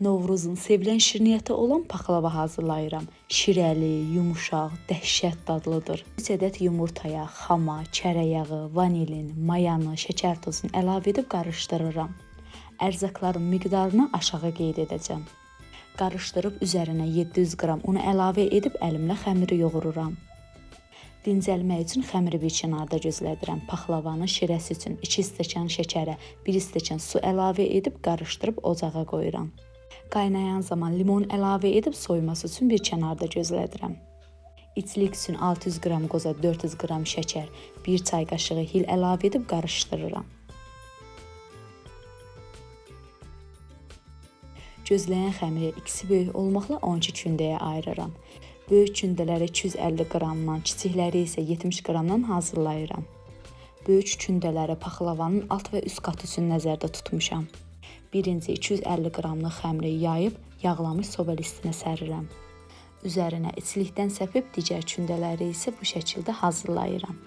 Novruzun sevilən şirniyyatı olan paxlava hazırlayıram. Şirəli, yumuşaq, dəhşət dadlıdır. 3 ədəd yumurtaya xama, çərə yağı, vanilin, mayanı, şəkər tozunu əlavə edib qarışdırıram. Ərzaqların miqdarını aşağı qeyd edəcəm. Qarışdırıb üzərinə 700 qram unu əlavə edib əlimlə xəmiri yoğururam. Dincəlmək üçün xəmiri bir kənarda gözlədirəm. Paxlavanın şirəsi üçün 2 stəkan şəkərə 1 stəkan su əlavə edib qarışdırıb ocağa qoyuram. Qaynayan zaman limon əlavə edib soyması üçün bir kənarda gözlədirəm. İçlik üçün 600 qram qoza, 400 qram şəkər, 1 çay qaşığı hil əlavə edib qarışdırıram. Gözləyən xəmiri ikisi böyük olmaqla 12 kündəyə ayırıram. Böyük kündələri 250 qramdan, kiçikləri isə 70 qramdan hazırlayıram. Böyük kündələri paxlavanın alt və üst qatı üçün nəzərdə tutmuşam. Birinci 250 qramlıq xəmiri yayıb, yağlamış soba listinə sərirəm. Üzərinə içlikdən səpib, digər kündələri isə bu şəkildə hazırlayıram.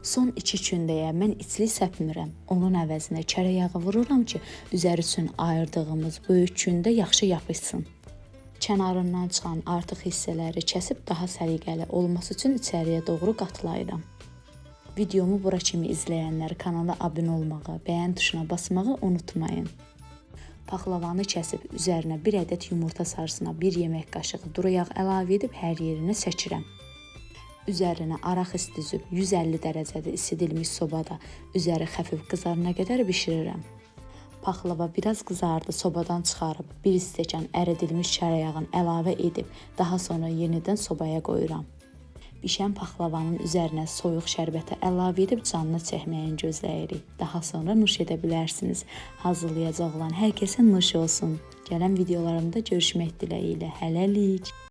Son 2 kündəyə mən içlik səpmirəm. Onun əvəzinə çərə yağı vururam ki, üzəri üçün ayırdığımız böyük kündə yaxşı yapışsın. Kənarından çıxan artıq hissələri kəsib daha səliqəli olması üçün içəriyə doğru qatlayıram. Videomu bura kimi izləyənlər kanala abunə olmağı, bəyən tuşuna basmağı unutmayın. Paxlavanı kəsib üzərinə 1 ədəd yumurta sarısına 1 yemək qaşığı duru yağ əlavə edib hər yerinə çəkirəm. Üzərinə araq düzüb 150 dərəcədə isidilmiş sobada üzəri xəfif qızarana qədər bişirirəm. Paxlava biraz qızardı, sobadan çıxarıb 1 stəkan əridilmiş çərə yağını əlavə edib daha sonra yenidən sobaya qoyuram. Bişən paxlavanın üzərinə soyuq şərbəti əlavə edib canını çəkməyini gözləyirik. Daha sonra nuş edə bilərsiniz. Hazırlayacaq olan hər kəsə nuş olsun. Gələn videolarımda görüşmək diləyilə. Hələlik.